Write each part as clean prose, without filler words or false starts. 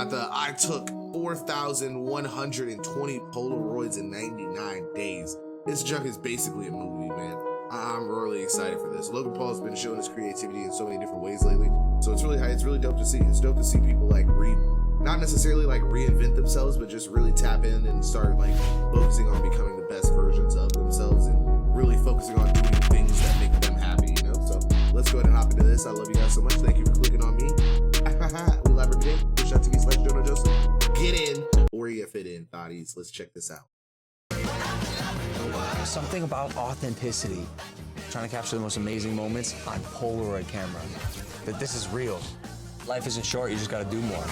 got I took 4,120 Polaroids in 99 days. This junk is basically a movie, man. I'm really excited for this. Logan Paul has been showing his creativity in so many different ways lately. So it's really dope to see. It's dope to see people like not necessarily like reinvent themselves, but just really tap in and start like focusing on becoming the best versions of themselves and really focusing on doing things that make them happy, you know? So let's go ahead and hop into this. I love you guys so much. Thank you for clicking on me. We live every day. Push out to /JoeNoJoseph. Get in or you fit in, thotties. Let's check this out. Something about authenticity. Trying to capture the most amazing moments on Polaroid camera. That this is real. Life isn't short, you just gotta do more.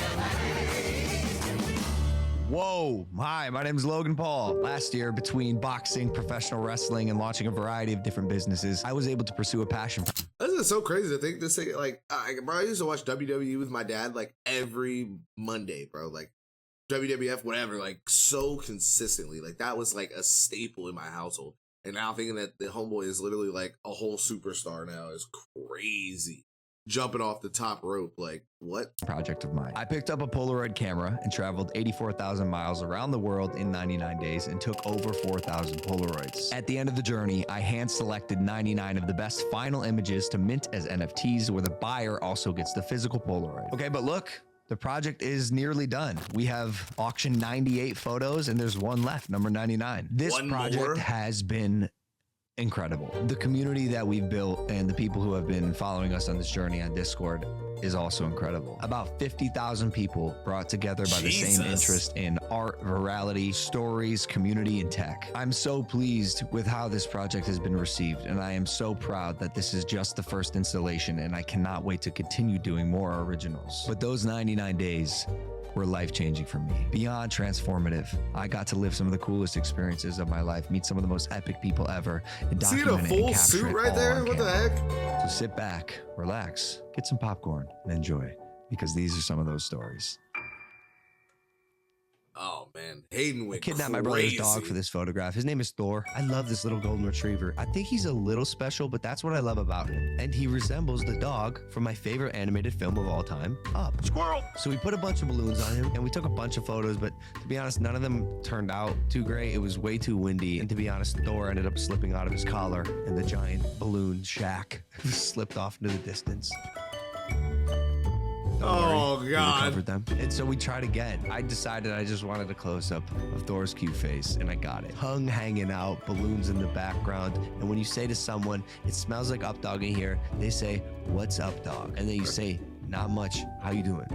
Whoa, hi, my name is Logan Paul. Last year, between boxing, professional wrestling, and launching a variety of different businesses, I was able to pursue a passion. This is so crazy to think this thing, like, bro, I used to watch WWE with my dad, like, every Monday, bro. Like, WWF, whatever, like, so consistently. Like, that was, like, a staple in my household. And now thinking that the homeboy is literally, like, a whole superstar now is crazy. Jumping off the top rope, like, what? Project of mine. I picked up a Polaroid camera and traveled 84,000 miles around the world in 99 days and took over 4,000 Polaroids. At the end of the journey, I hand-selected 99 of the best final images to mint as NFTs, where the buyer also gets the physical Polaroid. Okay, but look, the project is nearly done. We have auctioned 98 photos and there's one left, number 99. This project has been incredible. The community that we've built and the people who have been following us on this journey on Discord is also incredible. About 50,000 people brought together by the same interest in art, virality, stories, community, and tech. I'm so pleased with how this project has been received, and I am so proud that this is just the first installation, and I cannot wait to continue doing more originals. But those 99 days were life-changing for me. Beyond transformative, I got to live some of the coolest experiences of my life, meet some of the most epic people ever, and document it and capture it all on what the camera. heck? So sit back, relax, get some popcorn, and enjoy, because these are some of those stories. Oh man, Hayden went Kidnapped my brother's dog for this photograph. His name is Thor. I love this little golden retriever. I think he's a little special, but that's what I love about him. And he resembles the dog from my favorite animated film of all time, Up. Squirrel! So we put a bunch of balloons on him, and we took a bunch of photos, but to be honest, none of them turned out too great. It was way too windy, and to be honest, Thor ended up slipping out of his collar, and the giant balloon shack slipped off into the distance. Oh God! Recovered them. And so we tried again. I decided I just wanted a close-up of Thor's cute face, and I got it. Tongue hanging out, balloons in the background, and when you say to someone, "It smells like up dog in here," they say, "What's up, dog?" And then you say, "Not much. How you doing?"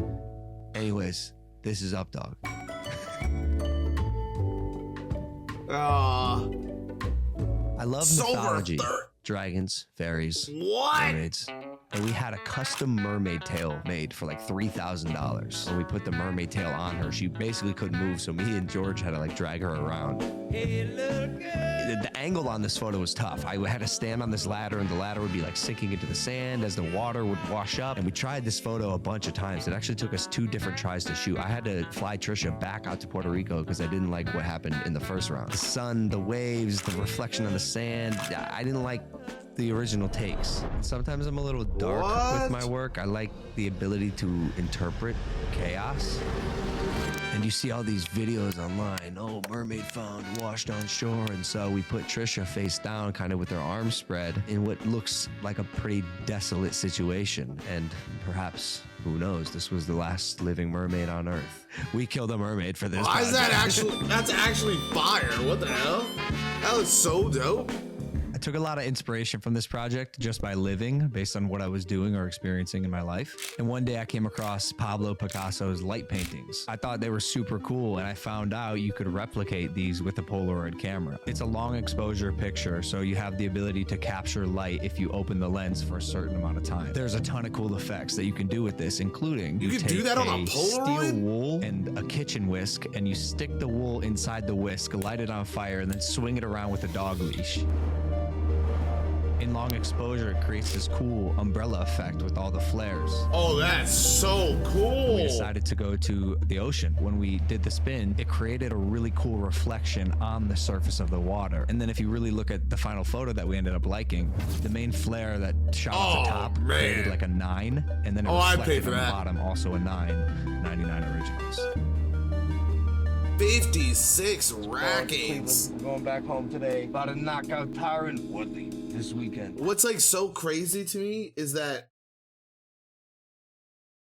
Anyways, this is up dog. I love mythology. Dragons, fairies, mermaids. And we had a custom mermaid tail made for like $3,000. When we put the mermaid tail on her, she basically couldn't move, so me and George had to like drag her around. The angle on this photo was tough. I had to stand on this ladder, and the ladder would be like sinking into the sand as the water would wash up. And we tried this photo a bunch of times. It actually took us 2 different tries to shoot. I had to fly Trisha back out to Puerto Rico because I didn't like what happened in the first round. The sun, the waves, the reflection on the sand. I didn't like the original takes. Sometimes I'm a little dark with my work. I like the ability to interpret chaos. And you see all these videos online, oh, mermaid found washed on shore. And so we put Trisha face down, kind of with her arms spread, in what looks like a pretty desolate situation. And perhaps, who knows, this was the last living mermaid on Earth. We killed a mermaid for this. Why is that actually, that's actually fire. What the hell? That was so dope. I took a lot of inspiration from this project just by living based on what I was doing or experiencing in my life. And one day I came across Pablo Picasso's light paintings. I thought they were super cool, and I found out you could replicate these with a Polaroid camera. It's a long exposure picture, so you have the ability to capture light if you open the lens for a certain amount of time. There's a ton of cool effects that you can do with this, including you can do that on a Polaroid? Steel wool and a kitchen whisk, and you stick the wool inside the whisk, light it on fire, and then swing it around with a dog leash. In long exposure, it creates this cool umbrella effect with all the flares. Oh, that's so cool. We decided to go to the ocean. When we did the spin, it created a really cool reflection on the surface of the water. And then if you really look at the final photo that we ended up liking, the main flare that shot off the top created like a 9, and then it reflected on the bottom, also a 9, 99 original. 56 rackets. We're going back home today. About to knock out Tyron Woodley this weekend. What's like so crazy to me is that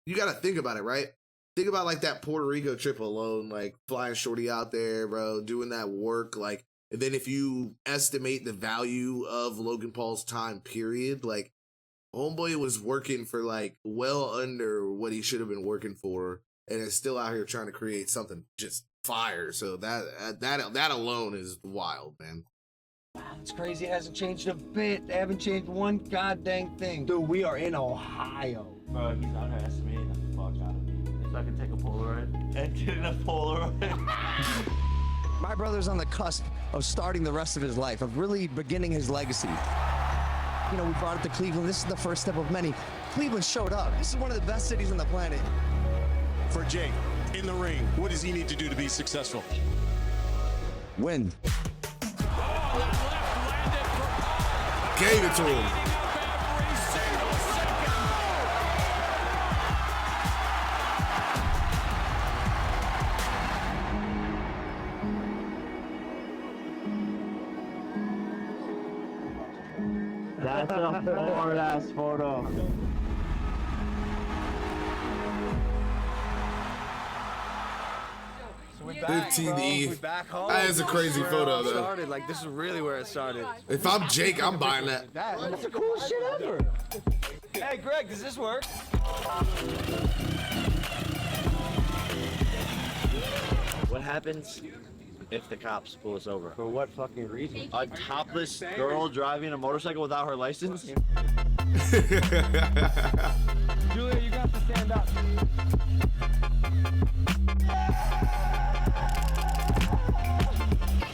you got to think about it, right? Think about like that Puerto Rico trip alone, like flying shorty out there, bro, doing that work. Like, and then if you estimate the value of Logan Paul's time period, like homeboy was working for like well under what he should have been working for, and is still out here trying to create something just fire. So that alone is wild, man. It's crazy. It hasn't changed a bit. They haven't changed one goddamn thing. Dude, we are in Ohio. Bro, he's underestimating the fuck out of me. If I can take a Polaroid and get in a Polaroid. My brother's on the cusp of starting the rest of his life, of really beginning his legacy. You know, we brought it to Cleveland. This is the first step of many. Cleveland showed up. This is one of the best cities on the planet. For Jake, in the ring, what does he need to do to be successful? Win. Gave it to him. That's a hard-ass photo. So we back, 15E. We back home. That is a crazy photo, though. Started. Like, this is really where it started. If I'm Jake, I'm buying that. That's the coolest shit ever. Hey, Greg, does this work? What happens if the cops pull us over? For what fucking reason? A topless girl driving a motorcycle without her license? Julia, you got to stand up.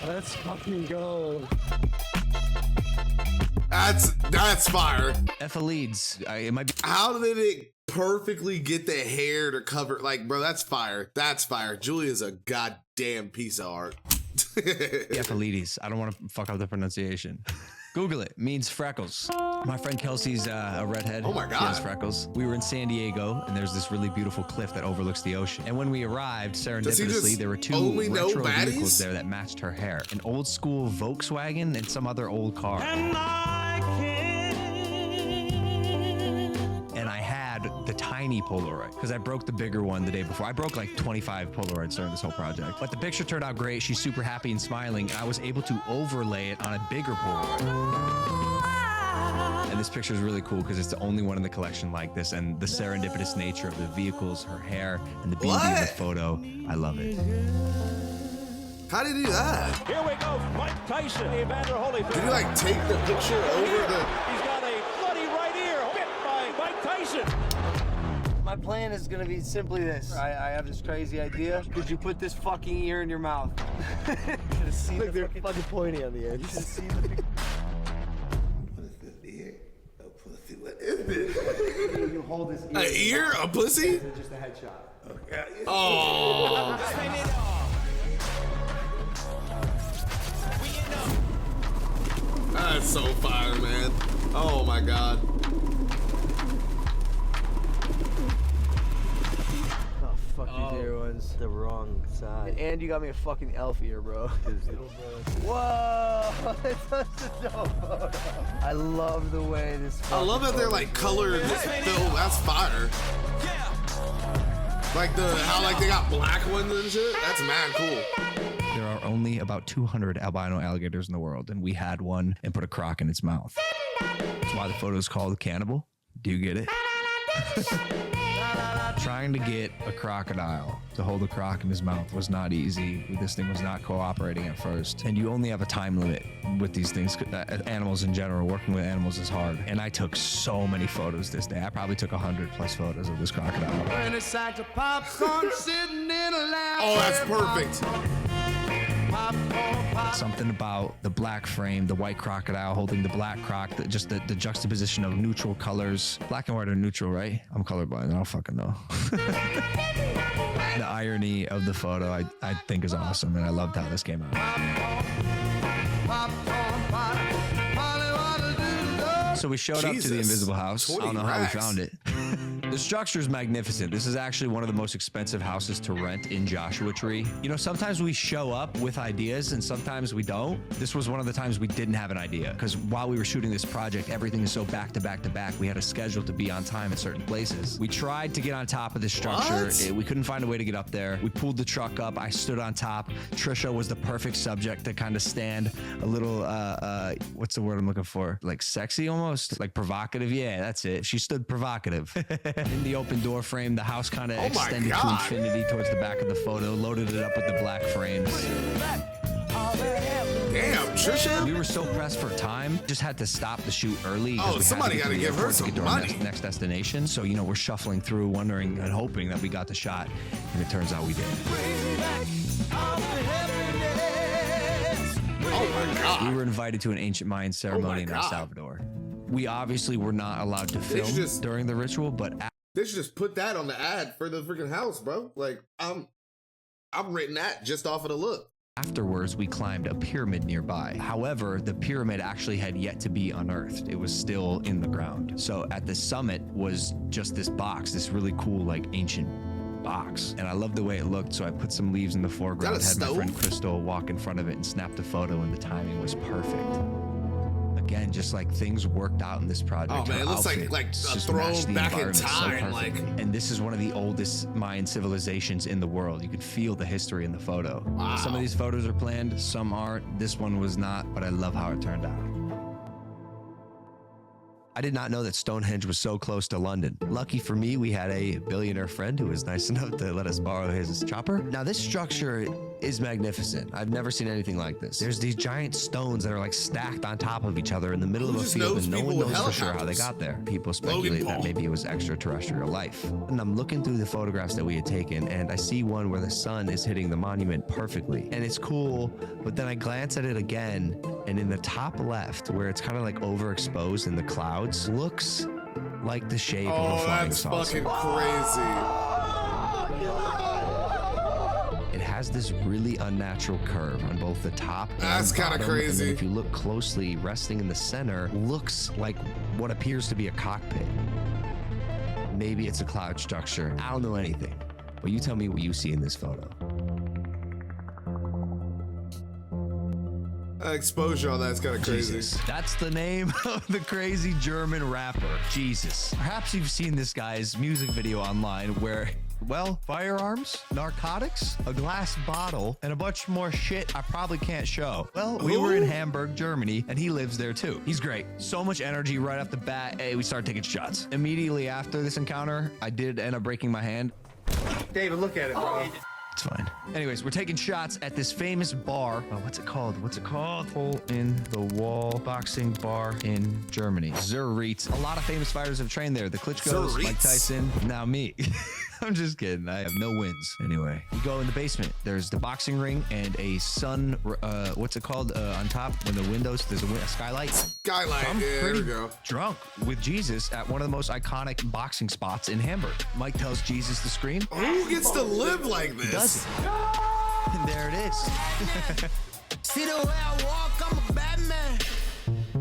Let's fucking go. That's fire. Effa leads. It might be. How did it perfectly get the hair to cover? Like, bro, that's fire. That's fire. Julia's a goddamn piece of art. Effa. I don't want to fuck up the pronunciation. Google it. Means freckles. My friend Kelsey's a redhead. Oh my God. She has freckles. We were in San Diego, and there's this really beautiful cliff that overlooks the ocean. And when we arrived, serendipitously, there were two only know retro baddies? vehicles there that matched her hair. An old school Volkswagen and some other old car. And I had the tiny Polaroid because I broke the bigger one the day before. I broke like 25 Polaroids during this whole project. But the picture turned out great. She's super happy and smiling. And I was able to overlay it on a bigger Polaroid. And this picture is really cool because it's the only one in the collection like this. And the serendipitous nature of the vehicles, her hair, and the beauty of the photo. I love it. How did he do that? Here we go, Mike Tyson, Evander Holyfield. Did he like take the picture over the... He's got a bloody right ear bit by Mike Tyson. My plan is gonna be simply this. I have this crazy idea. Could you put this fucking ear in your mouth? Look, they're fucking pointy on the end. You should see the big... What is this ear? A pussy. What is this? You hold this ear. An ear? A pussy? It's just a headshot. Okay. Oh. That's so fire, man. Oh my God. Oh, fuck you, dear ones. The wrong side. And you got me a fucking elf ear, bro. Whoa! That's such a dope photo. I love the way this. I love that they're like colored film. That's fire. Like how like they got black ones and shit. That's mad cool. There are only about 200 albino alligators in the world, and we had one and put a croc in its mouth. That's why the photo is called Cannibal. Do you get it? Trying to get a crocodile to hold a croc in his mouth was not easy. This thing was not cooperating at first. And you only have a time limit with these things. Animals in general, working with animals is hard. And I took so many photos this day. I probably took 100+ photos of this crocodile. Oh, that's perfect. Something about the black frame, the white crocodile holding the black croc, just the juxtaposition of neutral colors. Black and white are neutral, right? I'm colorblind. I don't fucking know. The irony of the photo, I think is awesome, and I loved how this came out. So we showed up to the Invisible House. I don't know how we found it. The structure is magnificent. This is actually one of the most expensive houses to rent in Joshua Tree. You know, sometimes we show up with ideas and sometimes we don't. This was one of the times we didn't have an idea because while we were shooting this project, everything is so back to back to back. We had a schedule to be on time at certain places. We tried to get on top of this structure. We couldn't find a way to get up there. We pulled the truck up. I stood on top. Trisha was the perfect subject to kind of stand a little, what's the word I'm looking for? Like sexy almost? Like provocative? Yeah, that's it. She stood provocative. In the open door frame, the house kind of extended to infinity towards the back of the photo, loaded it up with the black frames. Damn, Trisha. We were so pressed for time, just had to stop the shoot early. Oh, somebody got to give her some money. Next destination. So, you know, we're shuffling through, wondering and hoping that we got the shot. And it turns out we did. Oh my God. We were invited to an ancient Mayan ceremony in El Salvador. We obviously were not allowed to film during the ritual, but they should just put that on the ad for the freaking house, bro. Like, I'm written that just off of the look. Afterwards, we climbed a pyramid nearby. However, the pyramid actually had yet to be unearthed. It was still in the ground. So at the summit was just this box, this really cool, like ancient box. And I loved the way it looked, so I put some leaves in the foreground, had my friend Crystal walk in front of it and snapped a photo, and the timing was perfect. Again, just like things worked out in this project. Oh man, it looks like a throw back in time. Like, and this is one of the oldest Mayan civilizations in the world. You could feel the history in the photo. Wow. Some of these photos are planned, some aren't. This one was not, but I love how it turned out. I did not know that Stonehenge was so close to London. Lucky for me, we had a billionaire friend who was nice enough to let us borrow his chopper. Now, this structure is magnificent. I've never seen anything like this. There's these giant stones that are like stacked on top of each other in the middle of a field, and no one knows for sure how they got there. People speculate that maybe it was extraterrestrial life. And I'm looking through the photographs that we had taken, and I see one where the sun is hitting the monument perfectly. And it's cool, but then I glance at it again, and in the top left, where it's kind of like overexposed in the clouds, looks like the shape of a flying saucer. Fucking crazy. It has this really unnatural curve on both the top and that's kind of crazy. And if you look closely, resting in the center looks like what appears to be a cockpit. Maybe it's a cloud structure. I don't know anything, but you tell me what you see in this photo. Exposure on that's kind of crazy. Jesus. That's the name of the crazy German rapper, Jesus. Perhaps you've seen this guy's music video online where, well, firearms, narcotics, a glass bottle, and a bunch more shit I probably can't show. Well, we were in Hamburg, Germany, and he lives there too. He's great. So much energy right off the bat. Hey, we started taking shots. Immediately after this encounter, I did end up breaking my hand. David, look at it, bro. It's fine. Anyways, we're taking shots at this famous bar. Oh, what's it called? Hole in the Wall boxing bar in Germany. Zurich. A lot of famous fighters have trained there. The Klitschko's, Mike Tyson, now me. I'm just kidding. I have no wins. Anyway, you go in the basement. There's the boxing ring and a sun, what's it called? On top, when the windows, there's a skylight. Skylight, I'm yeah, pretty there we go. drunk with Jesus at one of the most iconic boxing spots in Hamburg. Mike tells Jesus to scream. Who gets to live like this? Does it? And there it is. See the way I walk, I'm a Batman.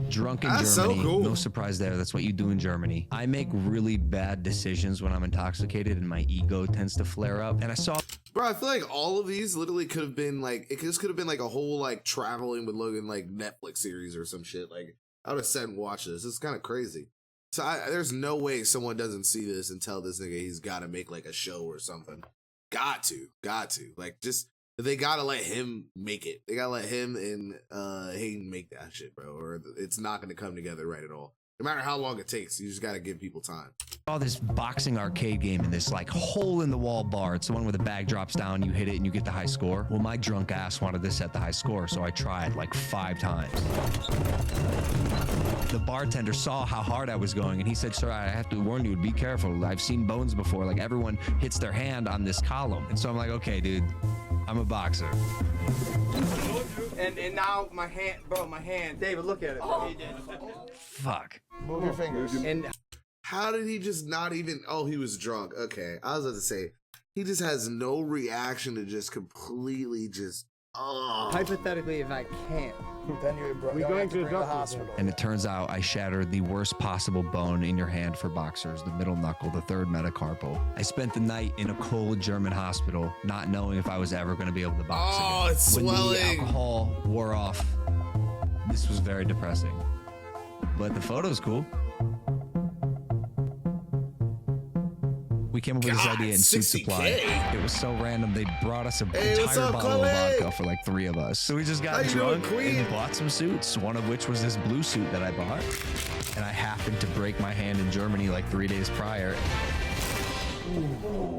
Drunk in That's Germany. so cool. No surprise there. That's what you do in Germany. I make really bad decisions when I'm intoxicated and my ego tends to flare up. And I saw... Bro, I feel like all of these literally could have been like, this could have been like a whole like traveling with Logan like Netflix series or some shit. Like, I would have sat and watched this. It's kind of crazy. So there's no way someone doesn't see this and tell this nigga he's got to make like a show or something. Got to. Like, just, they gotta let him make it. They gotta let him and Hayden make that shit, bro, or it's not gonna come together right at all. No matter how long it takes, you just gotta give people time. All this boxing arcade game in this like hole in the wall bar. It's the one where the bag drops down, you hit it, and you get the high score. Well, my drunk ass wanted to set the high score, so I tried like 5 times. The bartender saw how hard I was going, and he said, "Sir, I have to warn you, be careful. I've seen bones before. Like, everyone hits their hand on this column." And so I'm like, okay, dude, I'm a boxer. And now my hand, bro, my hand. David, look at it, bro. Fuck. Move your fingers. And How did he just not even... Oh, he was drunk. Okay, I was about to say, he just has no reaction to just completely just Hypothetically, if I can't, then you're going to the hospital. And it turns out I shattered the worst possible bone in your hand for boxers, the middle knuckle, the third metacarpal. I spent the night in a cold German hospital, not knowing if I was ever going to be able to box again. Oh, it's when swelling. the alcohol wore off, this was very depressing. But the photo's cool. We came up with this idea in Suit 60K. Supply. It was so random. They brought us an what's entire up, bottle Chloe? of vodka for like 3 of us. So we just got How you drunk doing, Queen? and bought some suits, one of which was this blue suit that I bought. And I happened to break my hand in Germany like 3 days prior.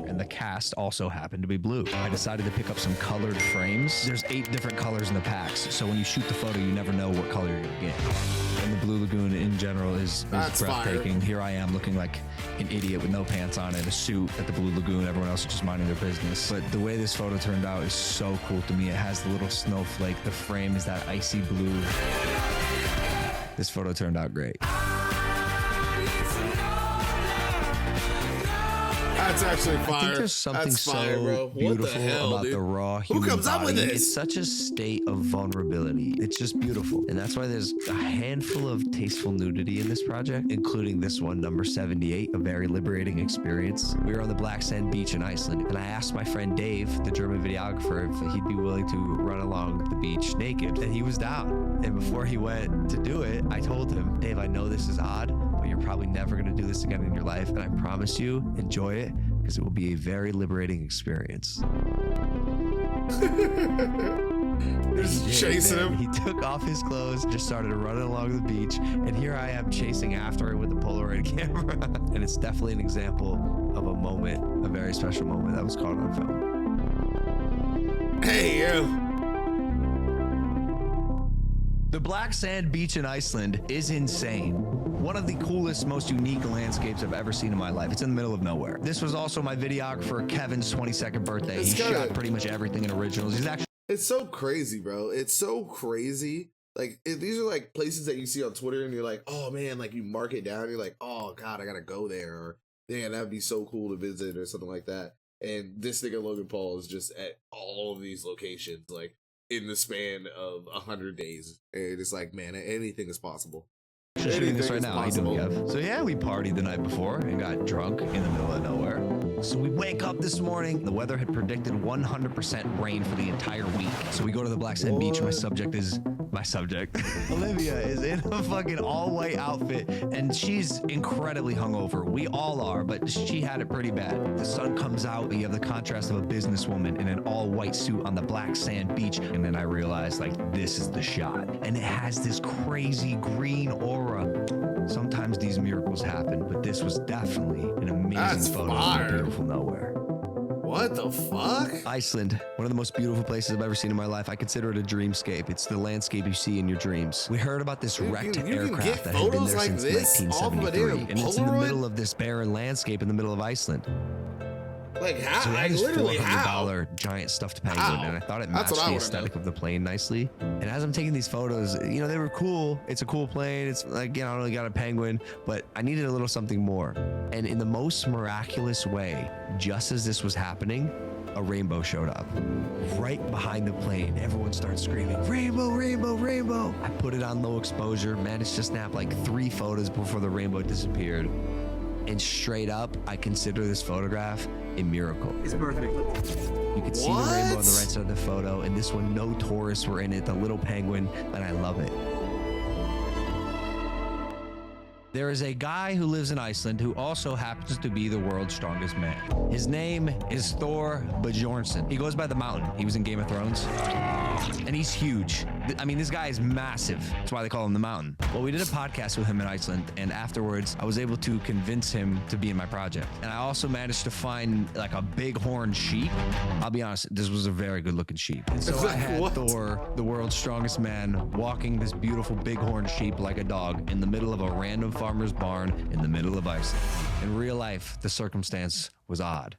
And the cast also happened to be blue. I decided to pick up some colored frames. There's 8 different colors in the packs, so when you shoot the photo, you never know what color you're gonna get. And the Blue Lagoon in general is breathtaking. Here I am looking like an idiot with no pants on and a suit at the Blue Lagoon. Everyone else is just minding their business. But the way this photo turned out is so cool to me. It has the little snowflake. The frame is that icy blue. This photo turned out great. That's actually fire. I think there's something That's fire, so bro. What beautiful the hell, about dude? the raw Who human comes up with body. this? It's such a state of vulnerability. It's just beautiful. And that's why there's a handful of tasteful nudity in this project, including this one, number 78, a very liberating experience. We were on the black sand beach in Iceland, and I asked my friend Dave, the German videographer, if he'd be willing to run along the beach naked, and he was down. And before he went to do it, I told him, Dave, I know this is odd, but you're probably never going to do this again in your life, and I promise you, enjoy it, because it will be a very liberating experience. Just chasing him. He took off his clothes, just started running along the beach, and here I am chasing after him with a Polaroid camera. And it's definitely an example of a moment, a very special moment that was caught on film. Hey, you. The black sand beach in Iceland is insane. One of the coolest, most unique landscapes I've ever seen in my life. It's in the middle of nowhere. This was also my videographer Kevin's 22nd birthday. He shot pretty much everything in originals. He's actually It's so crazy, bro. It's so crazy. Like, these are like places that you see on Twitter and you're like, oh man, like you mark it down. You're like, oh God, I gotta go there. Or, yeah, that'd be so cool to visit or something like that. And this nigga Logan Paul is just at all of these locations, like in the span of 100 days. And it's like, man, anything is possible. shooting this right now. How you doing, Kev? So yeah, we partied the night before and got drunk in the middle of nowhere. So we wake up this morning. The weather had predicted 100% rain for the entire week. So we go to the Black Sand Beach. My subject, Olivia, is in a fucking all-white outfit, and she's incredibly hungover. We all are, but she had it pretty bad. The sun comes out. You have the contrast of a businesswoman in an all-white suit on the Black Sand Beach, and then I realized, like, this is the shot. And it has this crazy green aura. Sometimes these miracles happen, but this was definitely an amazing photo of the beautiful nowhere. What the fuck? Iceland, one of the most beautiful places I've ever seen in my life. I consider it a dreamscape. It's the landscape you see in your dreams. We heard about this wrecked aircraft that had been there since 1973, and it's in the middle of this barren landscape in the middle of Iceland. Like how? So we had Like this literally how? $400 giant stuffed penguin, and I thought it matched what I the wanna aesthetic know. of the plane nicely. And as I'm taking these photos, you know, they were cool. It's a cool plane. It's like, you know, I only got a penguin, but I needed a little something more. And in the most miraculous way, just as this was happening, a rainbow showed up right behind the plane. Everyone starts screaming, rainbow, rainbow, rainbow. I put it on low exposure, managed to snap like 3 photos before the rainbow disappeared. And straight up, I consider this photograph a miracle. It's perfect. You can see the rainbow on the right side of the photo, and this one, no tourists were in it, the little penguin, and I love it. There is a guy who lives in Iceland who also happens to be the world's strongest man. His name is Thor Bjornsson. He goes by the Mountain. He was in Game of Thrones. And he's huge. I mean, this guy is massive. That's why they call him the Mountain. Well, we did a podcast with him in Iceland, and afterwards, I was able to convince him to be in my project. And I also managed to find like a bighorn sheep. I'll be honest, this was a very good looking sheep. And so I had Thor, the world's strongest man, walking this beautiful bighorn sheep like a dog in the middle of a random farmer's barn in the middle of Iceland. In real life, the circumstance was odd,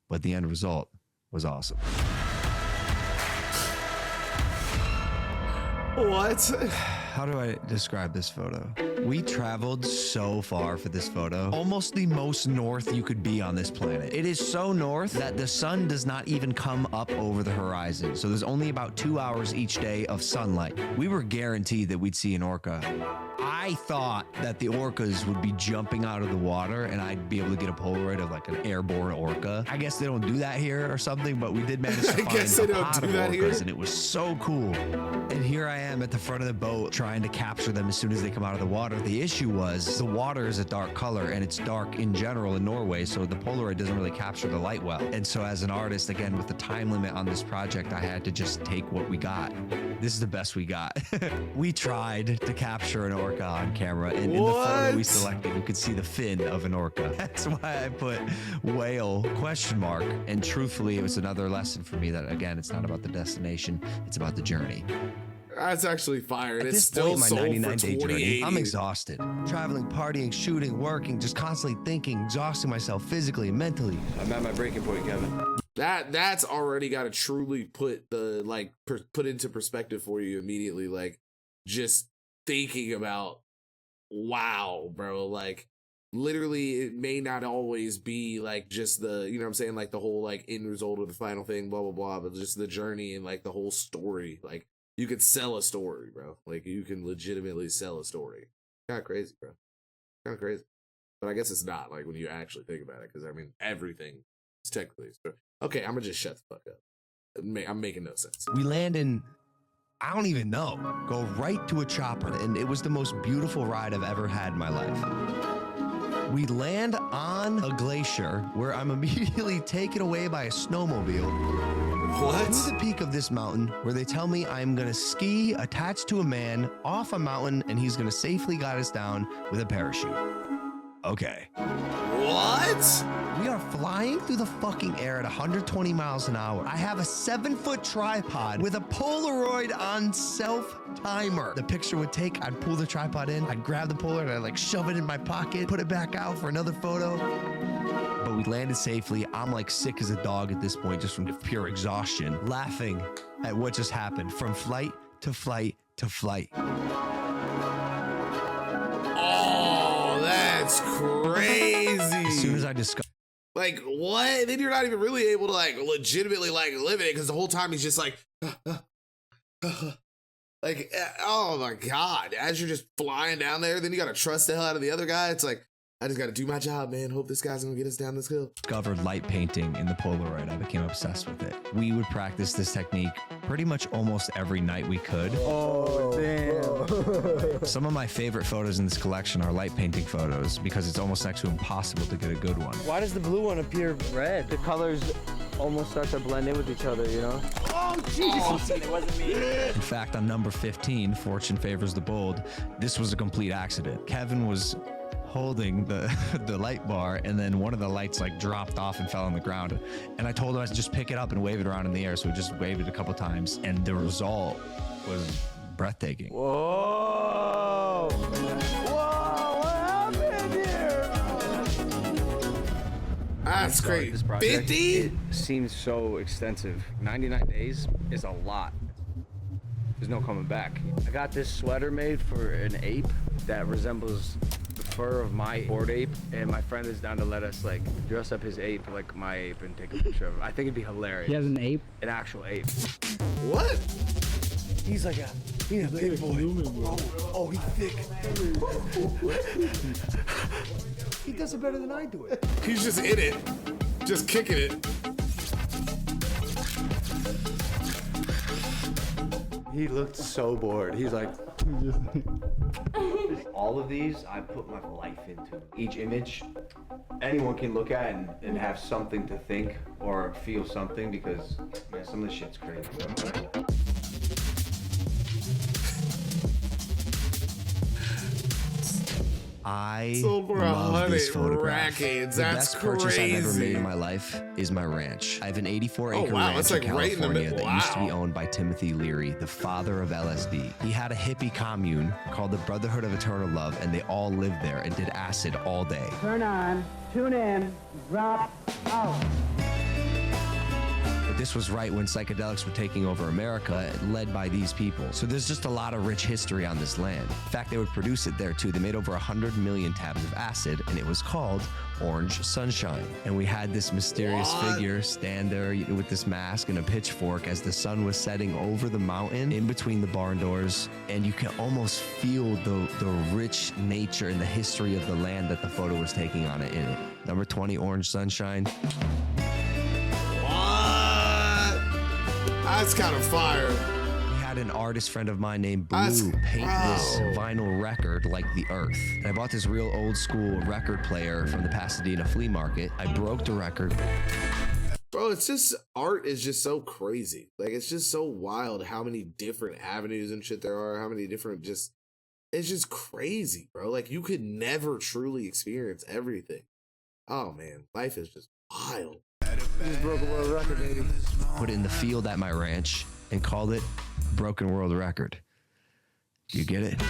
but the end result was awesome. What? How do I describe this photo? We traveled so far for this photo. Almost the most north you could be on this planet. It is so north that the sun does not even come up over the horizon. So there's only about 2 hours each day of sunlight. We were guaranteed that we'd see an orca. I thought that the orcas would be jumping out of the water and I'd be able to get a Polaroid of like an airborne orca. I guess they don't do that here or something, but we did manage to find a pot of orcas and it was so cool. And here I am at the front of the boat trying to capture them as soon as they come out of the water. The issue was the water is a dark color and it's dark in general in Norway, so the Polaroid doesn't really capture the light well. And so as an artist, again, with the time limit on this project, I had to just take what we got. This is the best we got. We tried to capture an orca on camera, and in the photo we selected, you could see the fin of an orca. That's why I put whale ? And truthfully, it was another lesson for me that, again, it's not about the destination, it's about the journey. That's actually fire. At It's this still point, my sold 99-day for journey, 2080. I'm exhausted. Traveling, partying, shooting, working, just constantly thinking, exhausting myself physically and mentally. I'm at my breaking point, Kevin. That's already got to truly put the put into perspective for you immediately. Like, just thinking about, wow, bro. Like, literally, it may not always be like just the, you know what I'm saying, like the whole like end result of the final thing, blah blah blah, but just the journey and like the whole story. Like, you could sell a story, bro. Like, you can legitimately sell a story. Kind of crazy, bro. Kind of crazy. But I guess it's not, like, when you actually think about it, because I mean, everything is technically. Okay, I'm gonna just shut the fuck up. I'm making no sense. We land in, I don't even know, go right to a chopper, and it was the most beautiful ride I've ever had in my life. We land on a glacier where I'm immediately taken away by a snowmobile. What? To the peak of this mountain, where they tell me I'm gonna ski attached to a man off a mountain and he's gonna safely guide us down with a parachute. Okay. What? We are flying through the fucking air at 120 miles an hour. I have a 7-foot tripod with a Polaroid on self-timer. The picture would take, I'd pull the tripod in, I'd grab the Polaroid, I'd like shove it in my pocket, put it back out for another photo. But we landed safely. I'm like sick as a dog at this point, just from pure exhaustion, laughing at what just happened from flight to flight to flight. Oh, that's crazy. As soon as I discovered, like, what? Then you're not even really able to like legitimately like live in it, because the whole time he's just like, like, oh my god. As you're just flying down there, then you gotta trust the hell out of the other guy. It's like, I just gotta do my job, man. Hope this guy's gonna get us down this hill. discovered light painting in the Polaroid, I became obsessed with it. We would practice this technique pretty much almost every night we could. Oh, damn. Some of my favorite photos in this collection are light painting photos because it's almost next to impossible to get a good one. Why does the blue one appear red? The colors almost start to blend in with each other, you know? Oh, Jesus. It wasn't me. In fact, on number 15, Fortune Favors the Bold, this was a complete accident. Kevin was holding the light bar, and then one of the lights like dropped off and fell on the ground. And I told him to just pick it up and wave it around in the air. So we just waved it a couple times, and the result was breathtaking. Whoa. Whoa, what happened here? That's great. This project, 50? it seems so extensive. 99 days is a lot. There's no coming back. I got this sweater made for an ape that resembles the fur of my bored ape, and my friend is down to let us like dress up his ape like my ape and take a picture of it. I think it'd be hilarious. He has an ape? An actual ape. What? He's a big boy. Oh, he's thick. He does it better than I do it. He's just in it. Just kicking it. He looked so bored. He's like, all of these I put my life into. Each image, anyone can look at and have something to think or feel something, because, man, some of this shit's crazy. I Sold for love this 100 photograph. rackets. The That's best purchase I've ever crazy. made in my life is my ranch. I have an 84-acre Oh, wow, ranch that's in like right in the California middle. that used to be Wow. owned by Timothy Leary, the father of LSD. He had a hippie commune called the Brotherhood of Eternal Love, and they all lived there and did acid all day. Turn on, tune in, drop out. But this was right when psychedelics were taking over America, led by these people. So there's just a lot of rich history on this land. In fact, they would produce it there too. They made over 100 million tabs of acid, and it was called Orange Sunshine. And we had this mysterious figure stand there with this mask and a pitchfork as the sun was setting over the mountain in between the barn doors. And you can almost feel the rich nature and the history of the land that the photo was taking on it in it. Number 20, Orange Sunshine. What? That's kind of fire. We had an artist friend of mine named Blue paint this vinyl record like the earth. And I bought this real old school record player from the Pasadena flea market. I broke the record. Bro, it's just, art is just so crazy. Like, it's just so wild how many different avenues and shit there are, how many different it's just crazy, bro. Like, you could never truly experience everything. Oh, man, life is just wild. Just broke a world record, baby. Put it in the field at my ranch and called it Broken World Record. You get it?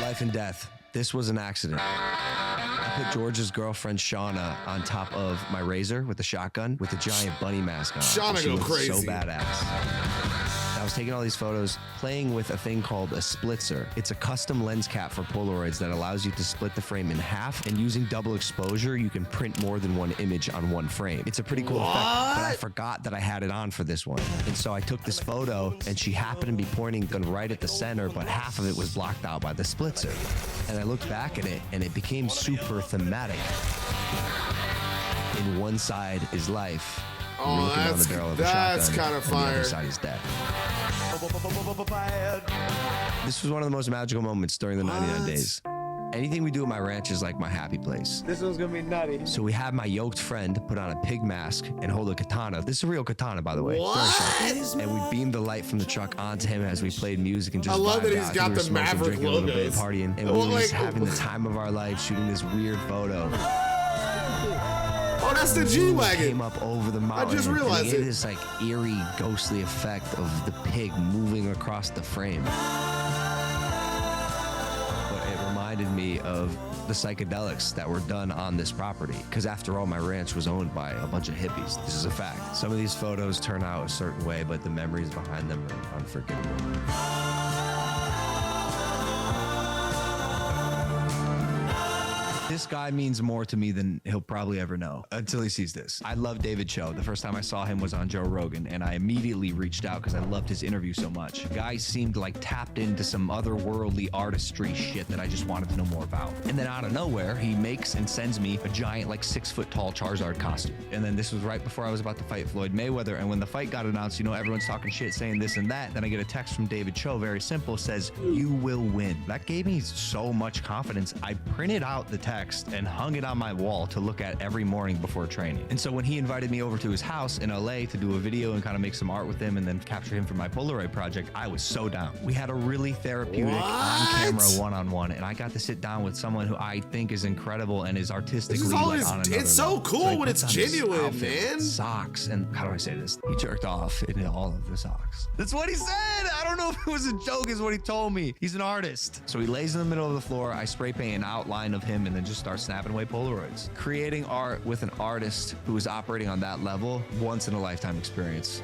Life and death. This was an accident. I put George's girlfriend Shauna on top of my Razor with a shotgun with a giant bunny mask on. Shauna go crazy. So badass. I was taking all these photos, playing with a thing called a splitzer. It's a custom lens cap for Polaroids that allows you to split the frame in half, and using double exposure, you can print more than one image on one frame. It's a pretty cool effect, but I forgot that I had it on for this one. And so I took this photo, and she happened to be pointing right at the center, but half of it was blocked out by the splitzer. And I looked back at it, and it became super thematic. In one side is life. Oh, that's kind of fire. The other side is death. This was one of the most magical moments during the 99 days. Anything we do at my ranch is like my happy place. This one's gonna be nutty. So we had my yoked friend put on a pig mask and hold a katana. This is a real katana, by the way. What? And we beamed the light from the truck onto him as we played music and just I love that vibed he's out. got We were the smoking, Maverick drinking a little bit, logos. partying, and we were just having the time of our life shooting this weird photo. Oh, that's the G-Wagon. Came up over the mountain. I just realized and it. it. Gave this like eerie, ghostly effect of the pig moving across the frame. But it reminded me of the psychedelics that were done on this property. Because after all, my ranch was owned by a bunch of hippies. This is a fact. Some of these photos turn out a certain way, but the memories behind them are unforgettable. This guy means more to me than he'll probably ever know until he sees this. I love David Cho. The first time I saw him was on Joe Rogan, and I immediately reached out because I loved his interview so much. The guy seemed like tapped into some otherworldly artistry shit that I just wanted to know more about. And then out of nowhere, he makes and sends me a giant, like 6-foot tall Charizard costume. And then this was right before I was about to fight Floyd Mayweather. And when the fight got announced, you know, everyone's talking shit, saying this and that. Then I get a text from David Cho, very simple, says, "You will win." That gave me so much confidence. I printed out the text and hung it on my wall to look at every morning before training. And so when he invited me over to his house in LA to do a video and kind of make some art with him and then capture him for my Polaroid project, I was so down. We had a really therapeutic on-camera one-on-one, and I got to sit down with someone who I think is incredible and is artistically This is like, all on another it's so level. cool he when puts it's on this genuine, outfit, man. Socks, and how do I say this? He jerked off in all of the socks. That's what he said. I don't know if it was a joke is what he told me. He's an artist. So he lays in the middle of the floor. I spray paint an outline of him and then just start snapping away Polaroids. Creating art with an artist who is operating on that level, once in a lifetime experience.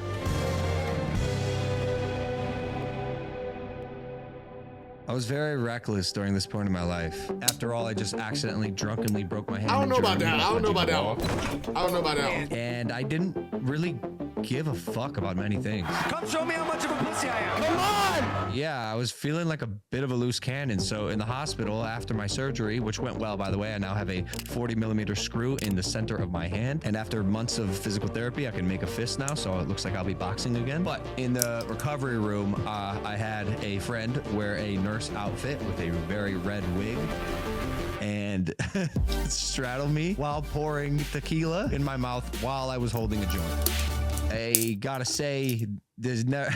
I was very reckless during this point in my life. After all, I just accidentally drunkenly broke my hand. I don't know in about Germany that. I don't know about that punching a one. wall. I don't know about that one. And I didn't really give a fuck about many things. Come show me how much of a pussy I am. Come on! Yeah, I was feeling like a bit of a loose cannon. So in the hospital after my surgery, which went well, by the way, I now have a 40mm screw in the center of my hand. And after months of physical therapy, I can make a fist now. So it looks like I'll be boxing again. But in the recovery room, I had a friend wear a nurse outfit with a very red wig and straddle me while pouring tequila in my mouth while I was holding a joint. I gotta say, there's no,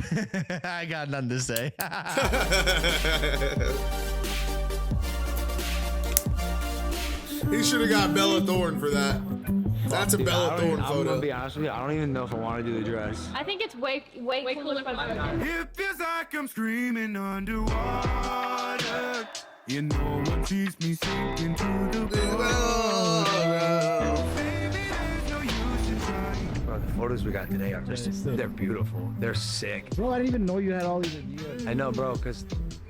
I got nothing to say. He should have got Bella Thorne for that. That's a Bella Thorne I'm photo. gonna be honest with you, I don't even know if I want to do the dress. I think it's way cooler if I It feels like I'm screaming underwater. You know what keeps me sinking to the Bro, the photos we got today are just, they're beautiful. They're sick. Bro, I didn't even know you had all these ideas. I know, bro, because,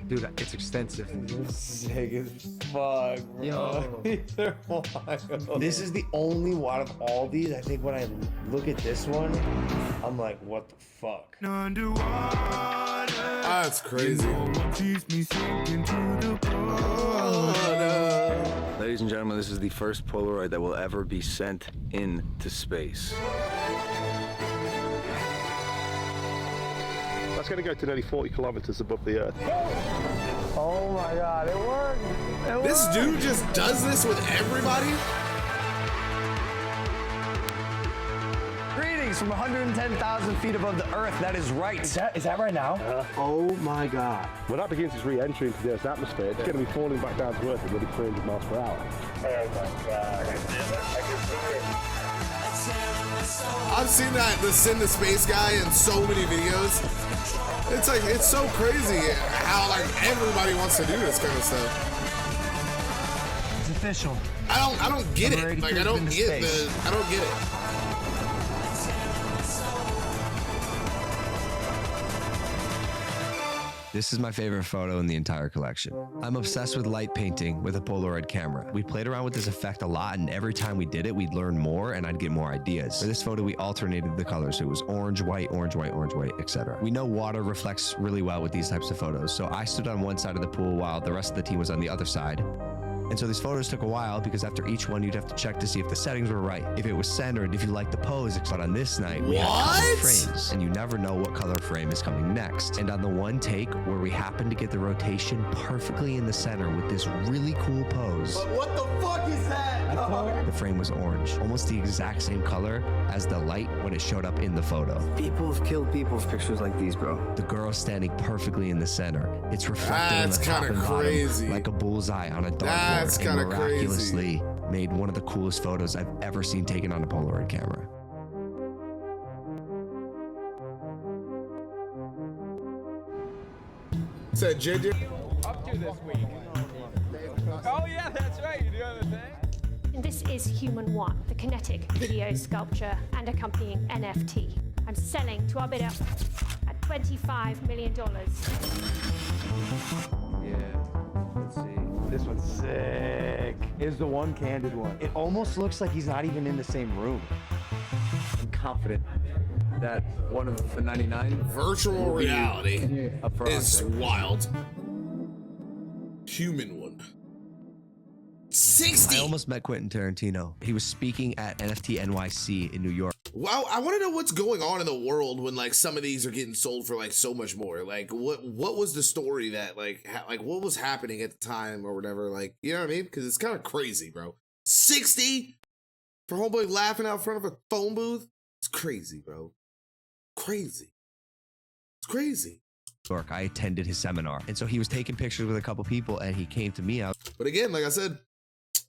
dude, it's extensive. Sick as fuck, bro. Yo. They're wild. This is the only one of all these. I think when I look at this one, I'm like, what the fuck? That's crazy. Ladies and gentlemen, this is the first Polaroid that will ever be sent into space. That's going to go to nearly 40 kilometers above the Earth. Oh my God, it worked. This dude just does this with everybody? Greetings from 110,000 feet above the Earth. That is right. Is that right now? Oh my God. When that begins its re-entry into the Earth's atmosphere, it's going to be falling back down to Earth at nearly 300 miles per hour. Oh my God. I can see it. I've seen the send the space guy in so many videos. It's like, it's so crazy how like everybody wants to do this kind of stuff. It's official. I don't get it. Like I don't get it. This is my favorite photo in the entire collection. I'm obsessed with light painting with a Polaroid camera. We played around with this effect a lot, and every time we did it, we'd learn more and I'd get more ideas. For this photo, we alternated the colors. So it was orange, white, etc. We know water reflects really well with these types of photos. So I stood on one side of the pool while the rest of the team was on the other side. And so these photos took a while because after each one, you'd have to check to see if the settings were right, if it was centered, if you liked the pose. But on this night, we had color frames, and you never know what color frame is coming next. And on the one take where we happened to get the rotation perfectly in the center with this really cool pose. But what the fuck is that? The frame was orange, almost the exact same color as the light when it showed up in the photo. People have killed people with pictures like these, bro. The girl standing perfectly in the center. It's reflected on the top and crazy. bottom like a bullseye on a dartboard. That's kind of miraculously made one of the coolest photos I've ever seen taken on a Polaroid camera. Said JJ. Up to this week. Oh yeah, that's right. You do have a thing. This is Human One, the kinetic video sculpture and accompanying NFT. I'm selling to our bidder at $25 million. Yeah, let's see. This one's sick. Here's the one candid one. It almost looks like he's not even in the same room. I'm confident that one of the 99 Virtual reality is wild. Human One. 60. I almost met Quentin Tarantino. He was speaking at NFT NYC in New York. Wow, I want to know what's going on in the world when like some of these are getting sold for like so much more. Like what was the story that like what was happening at the time or whatever? Like, you know what I mean? Because it's kind of crazy, bro. 60 for homeboy laughing out front of a phone booth. It's crazy, bro. Crazy. It's crazy. York. I attended his seminar, and so he was taking pictures with a couple people, and he came to me out. But again, like I said,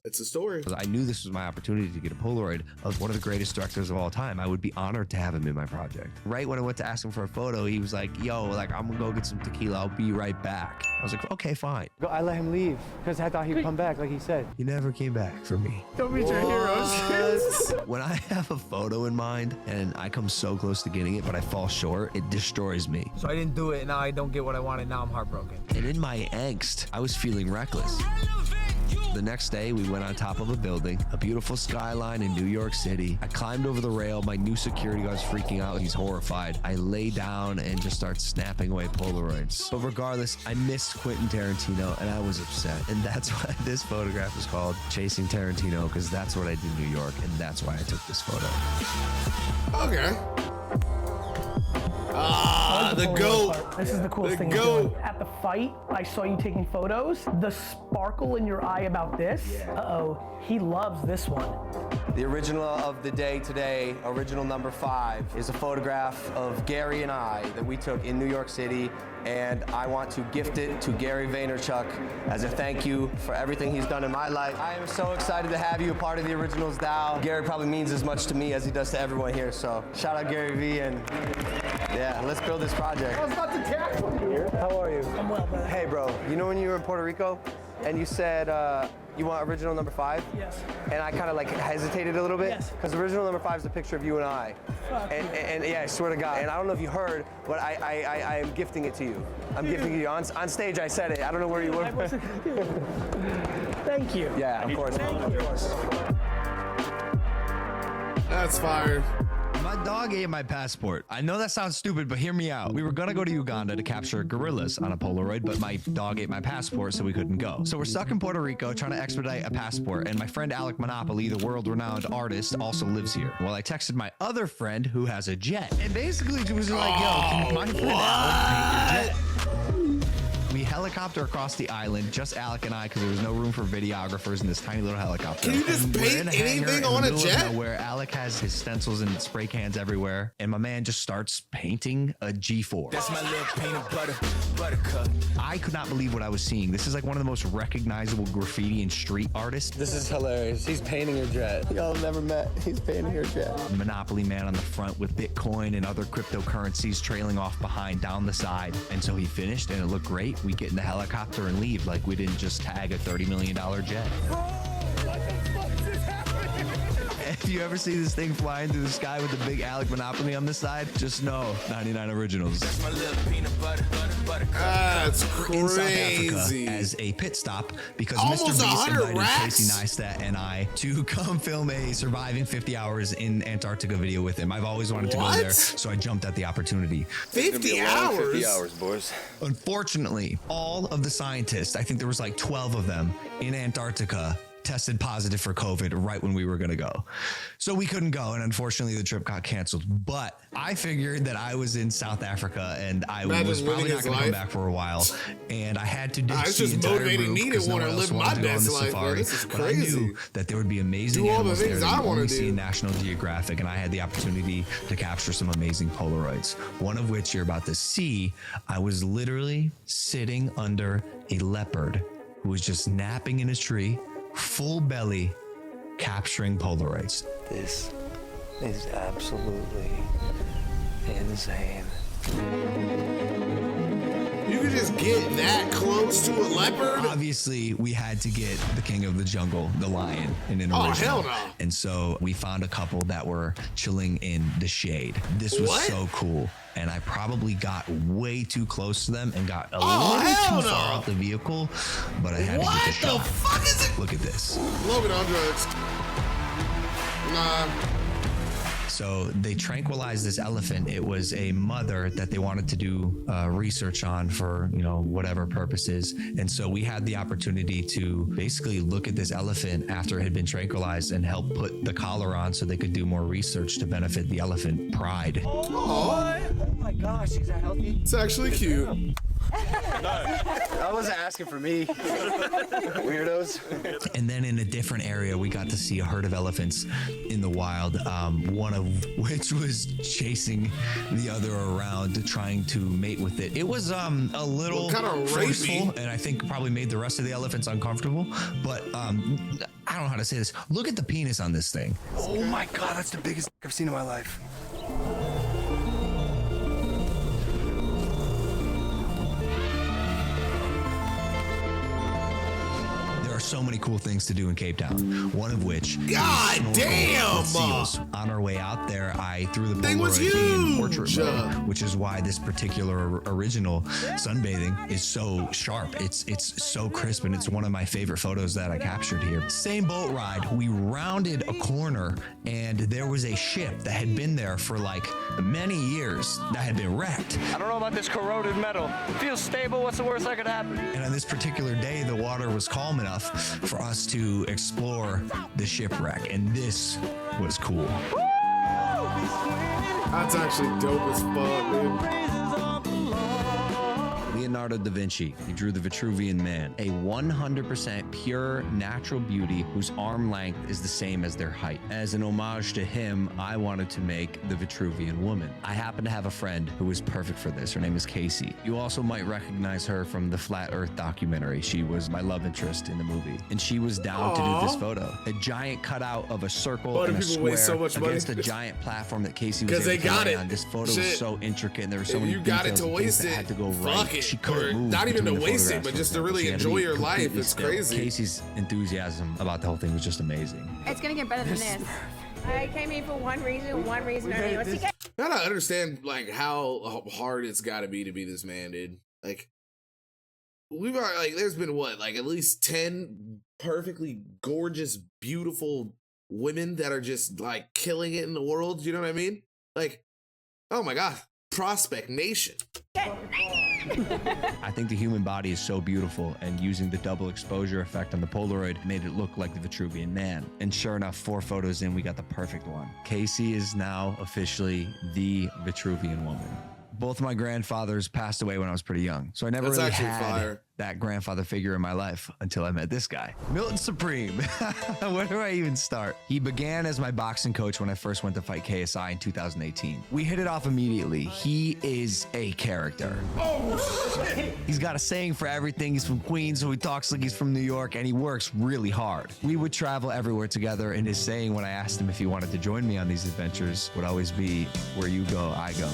it's a story. I knew this was my opportunity to get a Polaroid of one of the greatest directors of all time. I would be honored to have him in my project. Right when I went to ask him for a photo, he was like, yo, like, I'm gonna go get some tequila. I'll be right back. I was like, okay, fine. I let him leave because I thought he'd come back like he said. He never came back for me. Don't meet your heroes. When I have a photo in mind and I come so close to getting it, but I fall short, it destroys me. So I didn't do it, and now I don't get what I wanted. Now I'm heartbroken. And in my angst, I was feeling reckless. The next day, we went on top of a building, a beautiful skyline in New York City. I climbed over the rail. My new security guard's freaking out. He's horrified. I lay down and just start snapping away Polaroids. But regardless, I missed Quentin Tarantino, and I was upset. And that's why this photograph is called Chasing Tarantino, because that's what I did in New York, and that's why I took this photo. Okay. The GOAT. This is the coolest thing you're doing. At the fight, I saw you taking photos. The sparkle in your eye about this, he loves this one. The original of the day today, original number 5, is a photograph of Gary and I that we took in New York City, and I want to gift it to Gary Vaynerchuk as a thank you for everything he's done in my life. I am so excited to have you a part of the Originals DAO. Gary probably means as much to me as he does to everyone here, so shout out Gary V, and yeah, let's build this project. I was about to tackle you. How are you? I'm well, man. Hey, bro, you know when you were in Puerto Rico and you said you want original number 5? Yes. And I kind of like hesitated a little bit. Yes. Because original number 5 is a picture of you and I. And yeah, I swear to God. And I don't know if you heard, but I am gifting it to you. I'm gifting it to you. On stage, I said it. I don't know where you were. Thank you. Yeah, of course. Of course. That's fire. My dog ate my passport. I know that sounds stupid, but hear me out. We were gonna go to Uganda to capture gorillas on a Polaroid, but my dog ate my passport, so we couldn't go. So we're stuck in Puerto Rico trying to expedite a passport, and my friend Alec Monopoly, the world-renowned artist, also lives here. Well, I texted my other friend who has a jet, and basically she was like, yo, can my friend Alec paint your jet? We helicopter across the island, just Alec and I, because there was no room for videographers in this tiny little helicopter. Can you just paint anything on a jet? Where Alec has his stencils and spray cans everywhere, and my man just starts painting a G4. That's my little peanut butter, buttercup. I could not believe what I was seeing. This is like one of the most recognizable graffiti and street artists. This is hilarious. He's painting your jet. Y'all have never met. He's painting your jet. Monopoly man on the front with Bitcoin and other cryptocurrencies trailing off behind down the side. And so he finished, and it looked great. We get in the helicopter and leave like we didn't just tag a $30 million jet. If you ever see this thing flying through the sky with the big Alec Monopoly on the side, just know 99 Originals. That's my little peanut butter, buttercup. That's In South crazy. Africa as a pit stop because Almost Mr. Beast 100 invited racks? Casey Neistat and I to come film a surviving 50 hours in Antarctica video with him. I've always wanted to go there, so I jumped at the opportunity. 50 hours? 50 hours, boys. Unfortunately, all of the scientists, I think there was like 12 of them in Antarctica, tested positive for COVID right when we were going to go. So we couldn't go, and unfortunately the trip got canceled. But I figured that I was in South Africa and I was probably not going to come back for a while, and I had to ditch It's the just entire motivating group me to because no want one to else live my wanted to go on best the life, safari. man. This is But I crazy. knew that there would be amazing Do all the animals there things that I you wanna only see do. in National Geographic, and I had the opportunity to capture some amazing Polaroids, one of which you're about to see. I was literally sitting under a leopard who was just napping in a tree, full belly, capturing Polaroids. This is absolutely insane. You could just get that close to a leopard? Obviously, we had to get the king of the jungle, the lion, in an Oh, original. hell no. And so we found a couple that were chilling in the shade. This was What? so cool. And I probably got way too close to them and got a Oh, little hell too no. far out the vehicle, but I had to get the What the shot. fuck is it? Look at this. Logan on drugs. Nah. So they tranquilized this elephant. It was a mother that they wanted to do research on for, you know, whatever purposes. And so we had the opportunity to basically look at this elephant after it had been tranquilized and help put the collar on so they could do more research to benefit the elephant pride. Oh, my gosh, is that healthy? it's actually cute. I wasn't asking for me. Weirdos. And then in a different area, we got to see a herd of elephants in the wild, one of which was chasing the other around, trying to mate with it. It was a little Kind of forceful, rapey. and I think probably made the rest of the elephants uncomfortable. But I don't know how to say this. Look at the penis on this thing. Oh my God, that's the biggest I've seen in my life. There are so many cool things to do in Cape Town. One of which, God is damn! with seals. On our way out there, I threw the Thing was Polaroid in huge! portrait mode, which is why this particular original sunbathing is so sharp. It's so crisp, and it's one of my favorite photos that I captured here. Same boat ride, we rounded a corner, and there was a ship that had been there for like many years that had been wrecked. I don't know about this corroded metal. It feels stable. What's the worst that could happen? And on this particular day, the water was calm enough for us to explore the shipwreck, and this was cool. That's actually dope as fuck, dude. Leonardo da Vinci, he drew the Vitruvian Man, a 100% pure natural beauty whose arm length is the same as their height. As an homage to him, I wanted to make the Vitruvian Woman. I happen to have a friend who is perfect for this. Her name is Casey. You also might recognize her from the Flat Earth documentary. She was my love interest in the movie, and she was down to do this photo. A giant cutout of a circle Why do and a people square waste so much money? against a giant platform that Casey was 'Cause able they to got lay it. on. This photo Shit. was so intricate, and there were so If many you got it details to and things waste that it, had to go fuck right. it. She or couldn't move not even to between the waste it, photographs, but for just to example. really She had to enjoy be your life. completely It's still. crazy. Casey's enthusiasm about the whole thing was just amazing. It's gonna get better than this. I came here for one reason only. I gotta understand like how hard it's gotta be to be this man, dude. Like we've got like there's been what, like at least 10 perfectly gorgeous, beautiful women that are just like killing it in the world, you know what I mean? Like, oh my god, Prospect Nation. I think the human body is so beautiful, and using the double exposure effect on the Polaroid made it look like the Vitruvian Man. And sure enough, 4 photos in, we got the perfect one. Casey is now officially the Vitruvian woman. Both my grandfathers passed away when I was pretty young, so I never That's really actually had fire. that grandfather figure in my life until I met this guy, Milton Supreme. Where do I even start? He began as my boxing coach when I first went to fight KSI in 2018. We hit it off immediately. He is a character. Oh, shit. He's got a saying for everything. He's from Queens, so he talks like he's from New York, and he works really hard. We would travel everywhere together, and his saying when I asked him if he wanted to join me on these adventures would always be, "Where you go, I go."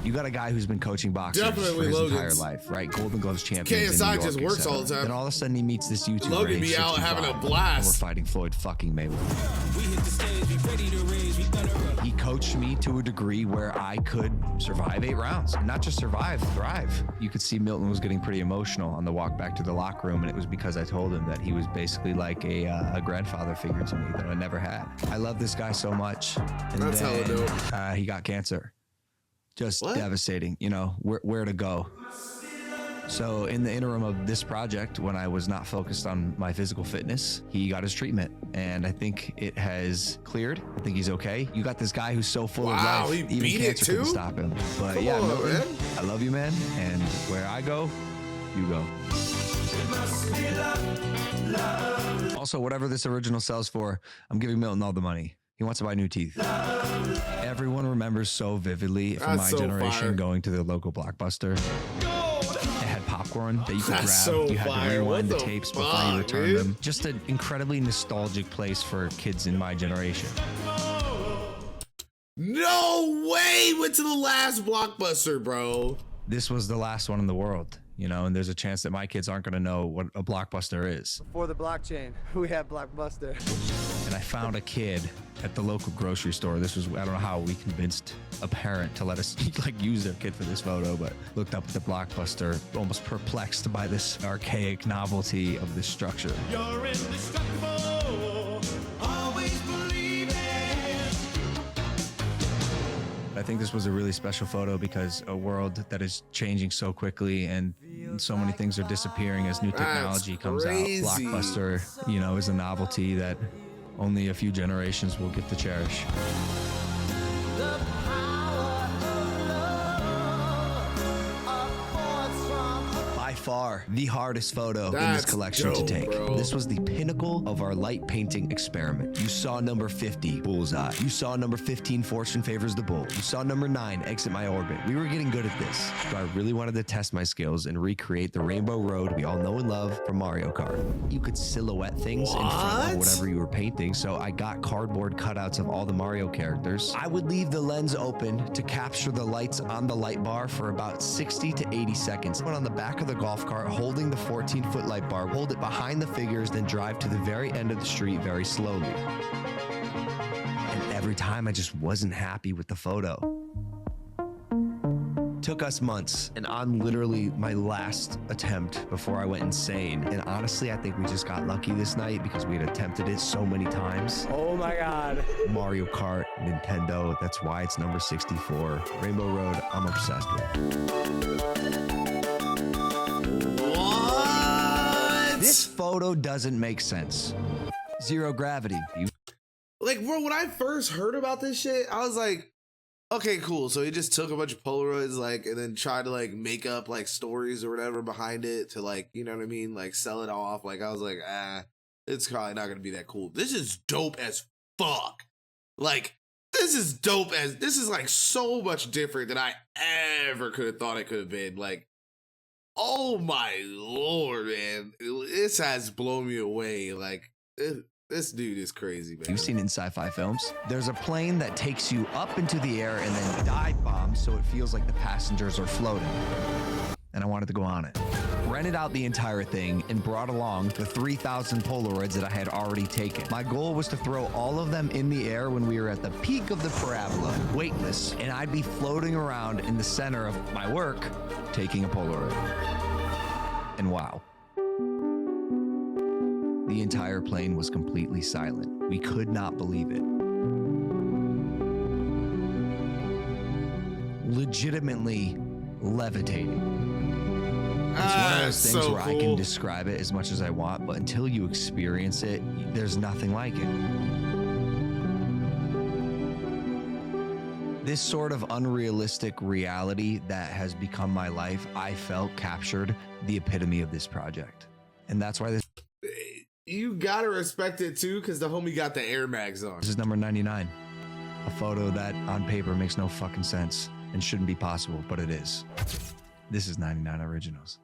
You got a guy who's been coaching boxers Definitely for his Logan's. entire life, right? Golden Gloves champion. KSI just works all the time. Then all of a sudden he meets this YouTuber. Logan age be out 65, having a and blast. we're fighting Floyd fucking Mayweather. He coached me to a degree where I could survive 8 rounds. Not just survive, thrive. You could see Milton was getting pretty emotional on the walk back to the locker room, and it was because I told him that he was basically like a grandfather figure to me that I never had. I love this guy so much. And That's hella dope. he got cancer. Just What? devastating, you know, where to go. So in the interim of this project, when I was not focused on my physical fitness, he got his treatment, and I think it has cleared. I think he's okay. You got this guy who's so full of Wow, life, he even beat it cancer couldn't too? stop him. But Come yeah, on, Milton, man. I love you, man, and where I go, you go. Also, whatever this original sells for, I'm giving Milton all the money. He wants to buy new teeth. Everyone remembers so vividly from That's my so generation fire. going to the local Blockbuster. It had popcorn that you could grab. That's so You had fire. to rewind What the the tapes before fuck, you returned dude? them. Just an incredibly nostalgic place for kids in my generation. No way! Went to the last Blockbuster, bro. This was the last one in the world, you know, and there's a chance that my kids aren't going to know what a Blockbuster is. For the blockchain, we have Blockbuster. And I found a kid at the local grocery store. This was, I don't know how we convinced a parent to let us like use their kid for this photo, but looked up at the Blockbuster, almost perplexed by this archaic novelty of this structure. You're indestructible. Always believe it. I think this was a really special photo because a world that is changing so quickly and so many things are disappearing as new technology comes crazy. out. Blockbuster, you know, is a novelty that only a few generations will get to cherish. By far, the hardest photo in this That's collection to dope, take. bro. This was the pinnacle of our light painting experiment. You saw number 50, bullseye. You saw number 15, fortune favors the bull. You saw number 9, exit my orbit. We were getting good at this, but I really wanted to test my skills and recreate the rainbow road we all know and love from Mario Kart. You could silhouette things in front What? of whatever you were painting, so I got cardboard cutouts of all the Mario characters. I would leave the lens open to capture the lights on the light bar for about 60 to 80 seconds. Went on the back of the golf cart holding the 14-foot light bar, hold it behind the figures, then drive to the very end of the street very slowly. And every time I just wasn't happy with the photo. Took us months, and on literally my last attempt before I went insane. And honestly, I think we just got lucky this night because we had attempted it so many times. Oh my God. Mario Kart, Nintendo, that's why it's number 64. Rainbow Road, I'm obsessed with. What? This photo doesn't make sense. Zero gravity. Like, bro, when I first heard about this shit, I was like, okay, cool. So he just took a bunch of Polaroids, like, and then tried to, like, make up, like, stories or whatever behind it to, like, you know what I mean? Like, sell it off. Like, I was like, it's probably not gonna be that cool. This is dope as fuck. Like, this is like so much different than I ever could have thought it could have been. Like, oh my lord, man. This has blown me away. Like, This dude is crazy, man. You've seen it in sci-fi films. There's a plane that takes you up into the air and then dive bombs so it feels like the passengers are floating. And I wanted to go on it. Rented out the entire thing and brought along the 3,000 Polaroids that I had already taken. My goal was to throw all of them in the air when we were at the peak of the parabola, weightless, and I'd be floating around in the center of my work, taking a Polaroid. And wow. The entire plane was completely silent. We could not believe it. Legitimately levitating. It's one of those things where I can describe it as much as I want, but until you experience it, there's nothing like it. This sort of unrealistic reality that has become my life, I felt captured the epitome of this project. And that's why this... You gotta respect it too, because the homie got the Air Mags on. This is number 99. A photo that on paper makes no fucking sense and shouldn't be possible, but it is. This is 99 Originals.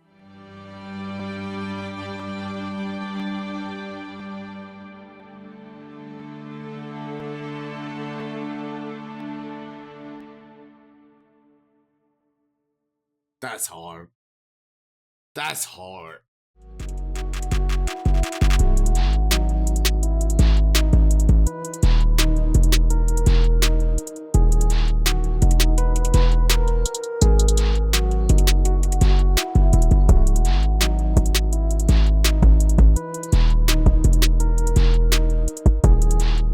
That's hard. That's hard.